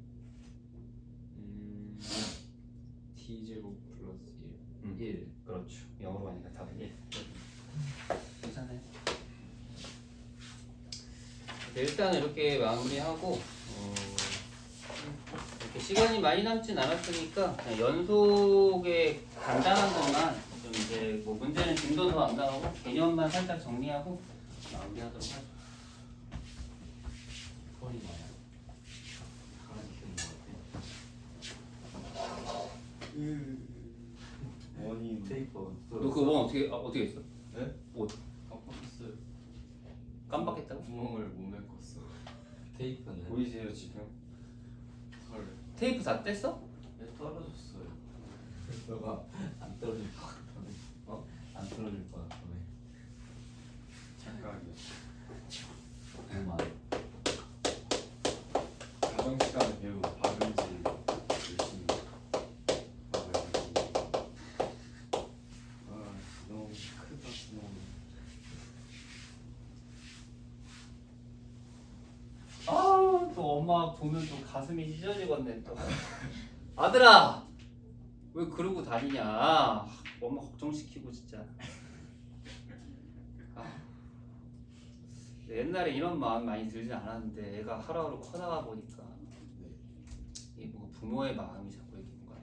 T제곱 플러스 1 1 그렇죠. 영어로 가니까 답은 1. 괜찮아요. 네, 일단 이렇게 마무리하고 이렇게 시간이 많이 남진 않았으니까 그냥 연속에 간단한 것만 좀 이제 뭐 문제는 진도 더 안 나오고 개념만 살짝 정리하고 마무리하도록 하죠. 폰이 많아. 원인 테이프 너 그거 뭐 어떻게 했어? 네? 옷 깜빡했어요. 깜빡했다고? 구멍을 못 메꿨어. 테이프는 보이세요 지금? 헐. 테이프 다 뗐어? 네, 떨어졌어요. 너가 안 떨어질 것 같다네. 안 떨어질 것 같다네. 착각이야. 너무 많아. 가정 시간에 배운 박음질 열심히 박아가지고. 아 너무 크다 너무. 아, 또 엄마 보면 또 가슴이 찢어지겠네 또. 아들아, 왜 그러고 다니냐? 엄마 걱정시키고 진짜. 아, 옛날에 이런 마음 많이 들진 않았는데 애가 하루하루 커나가 보니까 이게 뭐 부모의 마음이 자꾸 이렇게 뭔가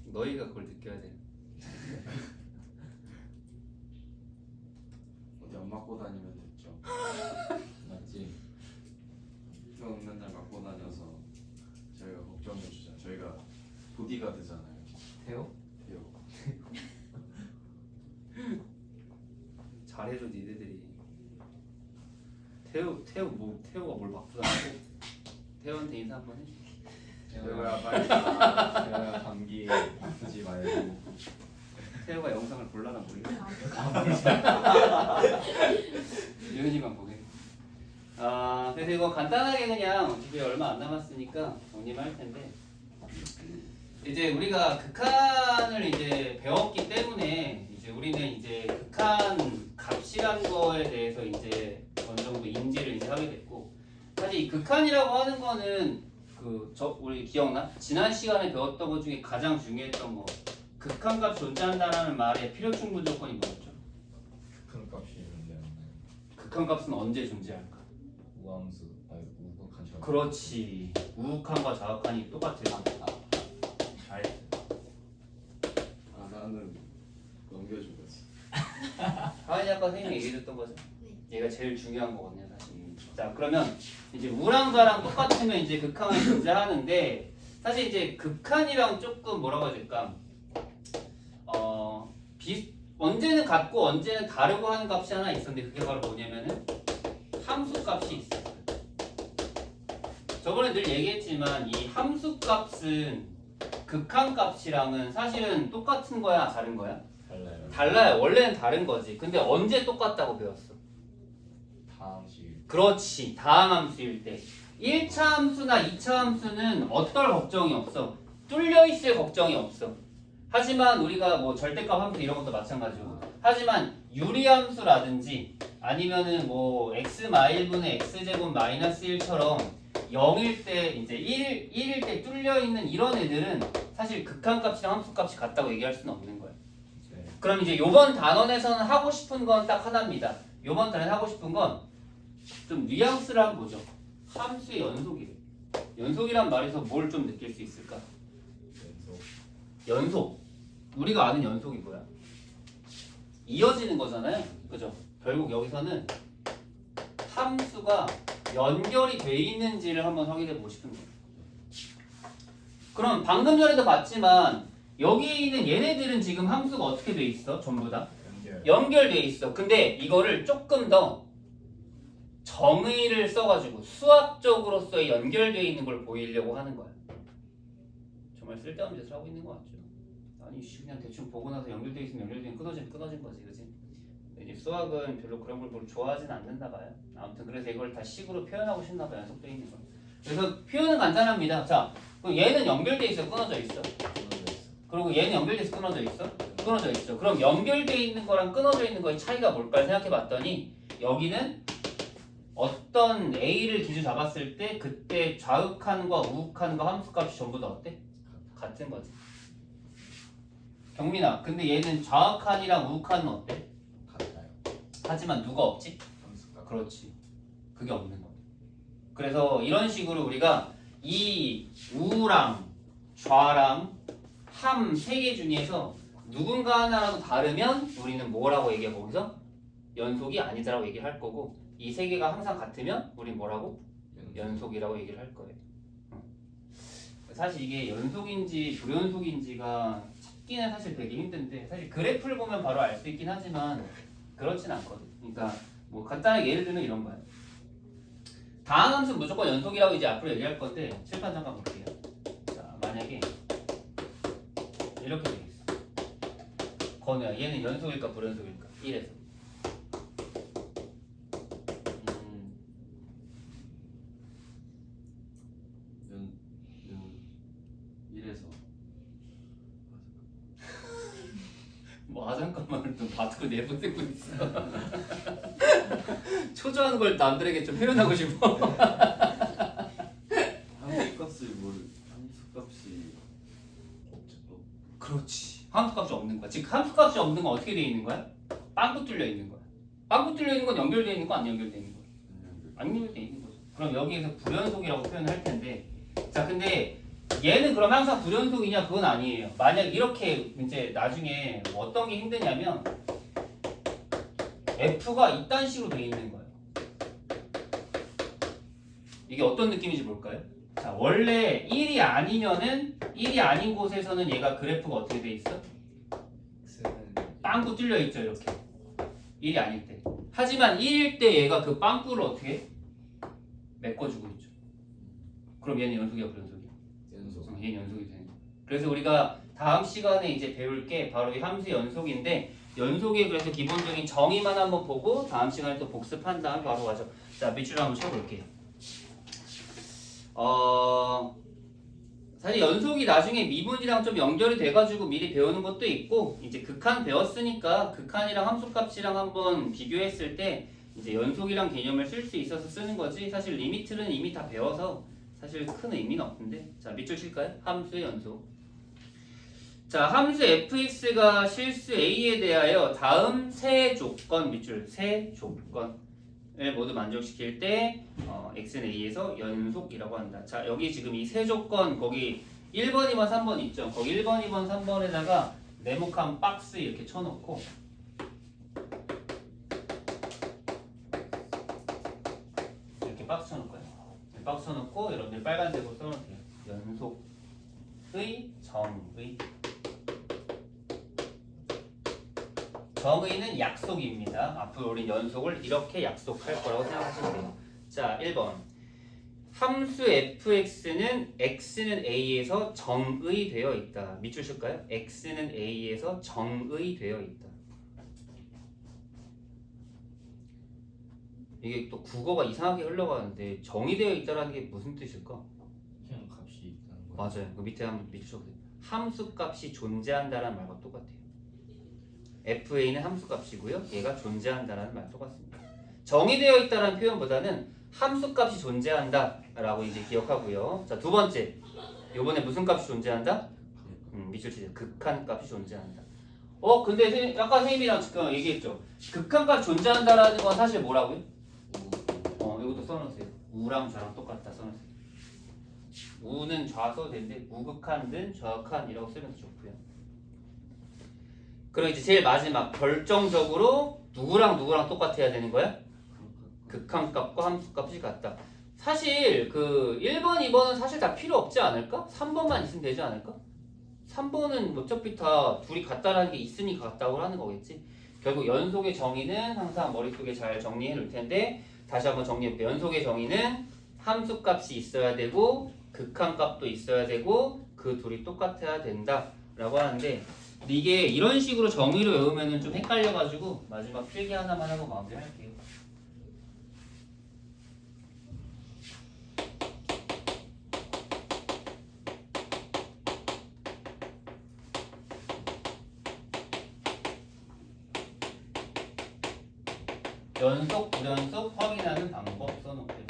너희가 그걸 느껴야 돼. 어디 안 맞고 다니면 됐죠. 맞지? 형 맨날 맞고 다녀서 저희가 걱정해주자. 저희가 보디가드잖아요. 태호? 태호. 잘해줘 니네들이. 태호가 뭘 막고 다니고. 태호한테 인사 한번 해줘. 태호야 빨리. 태호야 감기 아프지 말고. 태호가 영상을 볼라나 모르겠어. 유현이만 보게. 그래서 이거 간단하게 그냥 어차피 얼마 안 남았으니까 정리만 할 텐데 이제 우리가 극한을 이제 배웠기 때문에 이제 우리는 이제 극한 값이란 거에 대해서 이제 어느 정도 인지를 이제 하게 됐고 사실 이 극한이라고 하는 거는 우리 기억나? 지난 시간에 배웠던 것 중에 가장 중요했던 거 극한값 존재한다라는 말의 필요충분 조건이 뭐였죠? 큰 값이 존재하나요? 극한값은 언제 존재할까? 우함수 아니 우극한 절. 그렇지. 우극한과 좌극한이 똑같아요. 잘했어. 나는 넘겨준 거지. 하은이 아까 선생님이 얘기해줬던 거죠? 네. 얘가 제일 중요한 거거든요, 사실. 자, 그러면 이제 우랑 좌랑 똑같으면 이제 극한이 존재하는데 사실 이제 극한이랑 조금 뭐라고 해야 될까? 언제는 같고 언제는 다르고 하는 값이 하나 있었는데 그게 바로 뭐냐면은 함수 값이 있어요. 저번에 늘 얘기했지만 이 함수 값은 극한 값이랑은 사실은 똑같은 거야, 다른 거야? 달라요. 달라요. 원래는 다른 거지. 근데 언제 똑같다고 배웠어? 다음 시 그렇지. 다항 함수일 때. 1차 함수나 2차 함수는 어떨 걱정이 없어. 뚫려 있을 걱정이 없어. 하지만 우리가 뭐 절대값 함수 이런 것도 마찬가지고. 하지만 유리함수라든지 아니면은 뭐 x-1분의 x제곱 마이너스 1처럼 0일 때 이제 1일 때 뚫려 있는 이런 애들은 사실 극한값이랑 함수값이 같다고 얘기할 수는 없는 거야. 네. 그럼 이제 요번 단원에서는 하고 싶은 건 딱 하나입니다. 요번 단원에 하고 싶은 건 좀 뉘앙스를 한번 보죠. 함수의 연속이래. 연속이란 말에서 뭘 좀 느낄 수 있을까? 연속. 연속. 우리가 아는 연속이 뭐야? 이어지는 거잖아요. 그죠? 결국 여기서는 함수가 연결이 돼 있는지를 한번 확인해 보고 싶은 거예요. 그럼 방금 전에도 봤지만 여기 있는 얘네들은 지금 함수가 어떻게 돼 있어? 전부 다 연결돼 있어. 근데 이거를 조금 더 정의를 써가지고 수학적으로서의 연결돼 있는 걸 보이려고 하는 거야. 정말 쓸데없는 짓을 하고 있는 거 같죠? 아니 그냥 대충 보고 나서 연결돼 있으면 연결되면 끊어진 거지, 그지? 이제 수학은 별로 그런 걸 별로 좋아하진 않는다 봐요. 아무튼 그래서 이걸 다 식으로 표현하고 싶나 봐요. 연속돼 있는 거. 그래서 표현은 간단합니다. 자, 그럼 얘는 연결돼 있어, 끊어져 있어? 그리고 얘는 연결돼 있어, 끊어져 있어? 끊어져 있어. 그럼 연결돼 있는 거랑 끊어져 있는 거의 차이가 뭘까 생각해봤더니 여기는 어떤 A를 기준 잡았을 때 그때 좌극한과 우극한과 함수값이 전부 다 어때? 같은 거지. 경민아, 근데 얘는 좌극한이랑 우극한은 어때? 같아요. 하지만 누가 없지? 함수값. 그렇지. 그게 없는 거야. 그래서 이런 식으로 우리가 이 우랑 좌랑 함 세 개 중에서 누군가 하나라도 다르면 우리는 뭐라고 얘기해? 거기서 연속이 아니다라고 얘기를 할 거고, 이 세 개가 항상 같으면 우린 뭐라고? 연속이라고 얘기를 할 거예요. 사실 이게 연속인지 불연속인지가 찾기는 사실 되게 힘든데, 사실 그래프를 보면 바로 알 수 있긴 하지만 그렇진 않거든. 그러니까 뭐 간단하게 예를 들면 이런 거야. 다항함수는 무조건 연속이라고 이제 앞으로 얘기할 건데 칠판 잠깐 볼게요. 자, 만약에 이렇게 돼 있어. 건우야, 얘는 연속일까 불연속일까? 1에서. 뭐 잠깐만 좀 바트로 네번 쓰고 있어. 초조한 걸 남들에게 좀 표현하고 싶어. 함수값이 함수값이 없죠. 그렇지. 함수값이 없는 거야. 즉 함수값이 없는 건 어떻게 돼 있는 거야? 빵꾸 뚫려 있는 거야. 빵꾸 뚫려 있는 건 연결돼 있는 거 안 연결돼 있는 거야? 안 연결돼 있는 거죠. 그럼 여기에서 불연속이라고 표현을 할 텐데, 자 근데 얘는 그럼 항상 불연속이냐? 그건 아니에요. 만약 이렇게 이제 나중에 뭐 어떤 게 힘드냐면 F가 이딴 식으로 돼 있는 거예요. 이게 어떤 느낌인지 볼까요? 자, 원래 1이 아니면은 1이 아닌 곳에서는 얘가 그래프가 어떻게 돼 있어? 빵꾸 뚫려 있죠, 이렇게. 1이 아닐 때. 하지만 1일 때 얘가 그 빵꾸를 어떻게 해? 메꿔주고 있죠. 그럼 얘는 연속이야, 불연속이야? 연속. 얘는 연속이 되는 거야. 그래서 우리가 다음 시간에 이제 배울 게 바로 이 함수 연속인데, 연속의 그래서 기본적인 정의만 한번 보고 다음 시간에 또 복습한 다음에 바로 가죠. 자, 밑줄 한번 쳐볼게요. 사실 연속이 나중에 미분이랑 좀 연결이 돼가지고 미리 배우는 것도 있고, 이제 극한 배웠으니까 극한이랑 함수값이랑 한번 비교했을 때 이제 연속이랑 개념을 쓸 수 있어서 쓰는 거지, 사실 리미트는 이미 다 배워서 사실 큰 의미는 없는데. 자, 밑줄 칠까요? 함수의 연속. 자, 함수 fx가 실수 a에 대하여 다음 세 조건, 밑줄 세 조건을 모두 만족시킬 때 x는 a에서 연속이라고 한다. 자, 여기 지금 이 세 조건, 거기 1번, 2번, 3번 있죠? 거기 1번, 2번, 3번에다가 네모칸 박스 이렇게 쳐놓고 이렇게 박스 쳐놓을까요? 박스 쳐놓고 여러분들 빨간색으로 써놓을게요. 연속의 정의. 정의는 약속입니다. 앞으로 우린 연속을 이렇게 약속할 거라고 생각하시면 돼요. 자, 1번. 함수 fx는 x는 a에서 정의되어 있다. 밑줄 칠까요? x는 a에서 정의되어 있다. 이게 또 국어가 이상하게 흘러가는데 정의되어 있다라는 게 무슨 뜻일까? 그냥 값이 있다는 거. 맞아요. 그 밑에 한번 밑줄 쳐보세요. 함수값이 존재한다라는 말과 똑같아요. FA는 함수값이고요. 얘가 존재한다라는 말 똑같습니다. 정의되어 있다라는 표현보다는 함수값이 존재한다라고 이제 기억하고요. 자, 두 번째. 요번에 무슨 값이 존재한다? 밑줄 치세요. 극한값이 존재한다. 근데 아까 선생님이랑 지금 얘기했죠. 극한값 존재한다라는 건 사실 뭐라고요? 이것도 써놓으세요. 우랑 좌랑 똑같다 써놓으세요. 우는 좌 써도 되는데 우극한든 좌극한이라고 쓰면 좋고요. 그리고 이제 제일 마지막 결정적으로 누구랑 똑같아야 되는 거야? 극한값과 함수값이 같다. 사실 그 1번, 2번은 사실 다 필요 없지 않을까? 3번만 있으면 되지 않을까? 3번은 어차피 다 둘이 같다라는 게 있으니 같다고 하는 거겠지. 결국 연속의 정의는 항상 머릿속에 잘 정리해 놓을 텐데 다시 한번 정리해 볼게요. 연속의 정의는 함수값이 있어야 되고 극한값도 있어야 되고 그 둘이 똑같아야 된다라고 하는데 이게 이런 식으로 정의로 외우면은 좀 헷갈려가지고 마지막 필기 하나만 하고 마무리할게요. 연속, 불연속 확인하는 방법 써놓을게요.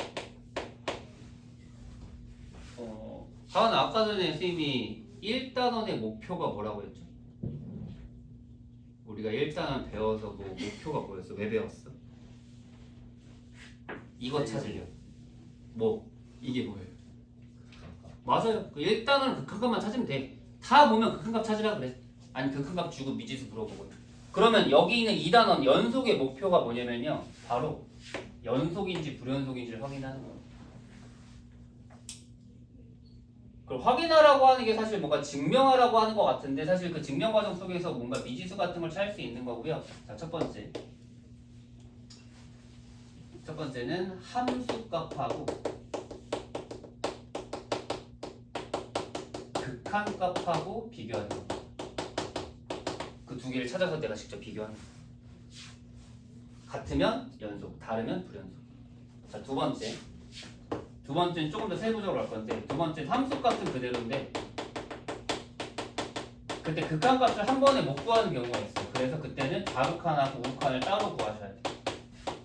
하나 아까 전에 선생님이 1단원의 목표가 뭐라고 했죠? 우리가 1단원 배워서 뭐 목표가 뭐였어? 왜 배웠어? 이거 찾으려고. 뭐? 이게 뭐예요? 맞아요. 그 1단원은 극한값만 찾으면 돼. 다 보면 극한값 찾으라 그래. 아니 극한값 주고 미지수 물어보고. 그러면 여기 있는 2단원 연속의 목표가 뭐냐면요. 바로 연속인지 불연속인지를 확인하는 거예요. 그걸 확인하라고 하는 게 사실 뭔가 증명하라고 하는 것 같은데 사실 그 증명 과정 속에서 뭔가 미지수 같은 걸 찾을 수 있는 거고요. 자, 첫 번째. 첫 번째는 함수값하고 극한값하고 비교하는 거. 그 두 개를 찾아서 내가 직접 비교하는 거. 같으면 연속, 다르면 불연속. 자, 두 번째. 두 번째는 조금 더 세부적으로 할 건데 두 번째는 함수값은 그대로인데 그때 극한값을 한 번에 못 구하는 경우가 있어요. 그래서 그때는 좌극한하고 우극한을 따로 구하셔야 돼요.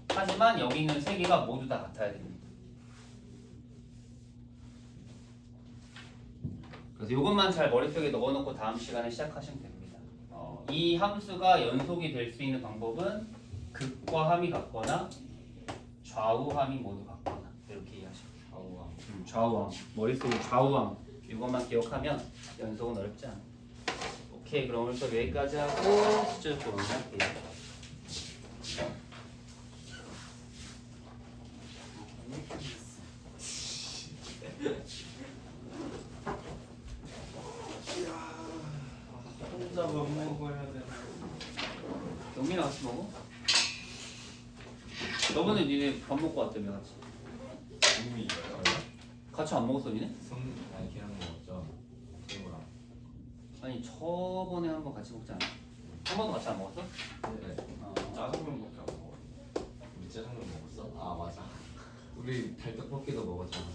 하지만 여기 있는 세 개가 모두 다 같아야 됩니다. 그래서 이것만 잘 머릿속에 넣어놓고 다음 시간에 시작하시면 됩니다. 이 함수가 연속이 될 수 있는 방법은 극과 함이 같거나 좌우함이 모두 같거나 이렇게 이해하시면 돼요. 좌우함. 머릿속에 좌우함. 이것만 기억하면 연속은 어렵지 않아요. 오케이, 그럼 오늘 수업 여기까지 하고 수제 좀 할게요. 혼자 밥 먹어야 되나? 영민아 같이 먹어? 저번에 니네 밥 먹고 왔다며 같이. 이미 이거요? 같이 안 먹었어 니네? 아니 걔랑 먹었죠. 친구랑. 아니 저번에 한번 같이 먹지 않았어? 한 번도 같이 안 먹었어? 네. 짜장면밖에 안 먹어. 우리 짜장면 먹었어? 아 맞아. 우리 달떡볶이도 먹었잖아.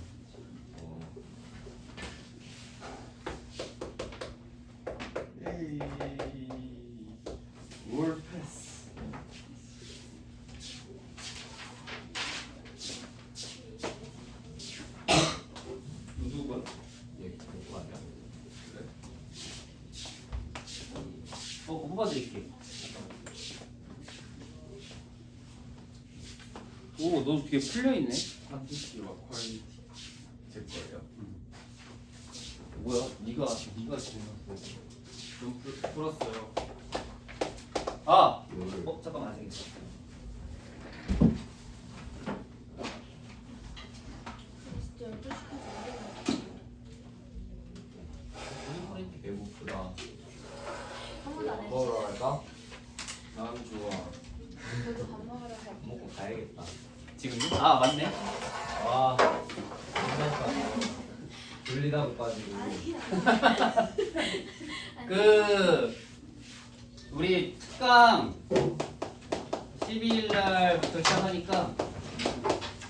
에이, 올 패스. 누구가? 얘 그거 아니야? 그래? 그거 뽑아드릴게. 오, 너 되게 풀려있네? ኳ티티와 퀄리티. 제 거예요? 뭐야? 네가 질문했어. 좀 풀었어요. 아! 뭐를? 잠깐만 안 되겠어. 진짜 12시까지 배고프다. 한 번도 안 먹으러 했어요. 갈까? 난 좋아. 저도 밥 먹으러 갈게요. 먹고 가야겠다. 지금요? 아, 맞네. 와. 끝났다. 졸리다고 빠지고. 우리 특강 12일날부터 시작하니까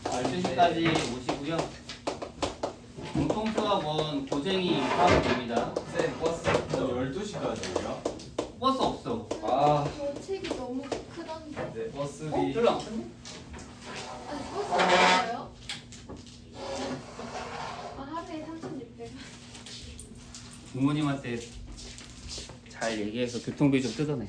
12시까지 오시고요. 공통수학원 고쟁이 하면 됩니다. 쌤 버스. 저 12시까지요? 버스 없어. 아. 저 책이 너무 크던데. 네 버스비. 별로 안 큰데? 아니 버스 없어요? 하루에 3,600원. 부모님한테 잘 얘기해서 교통비 좀 뜯어내.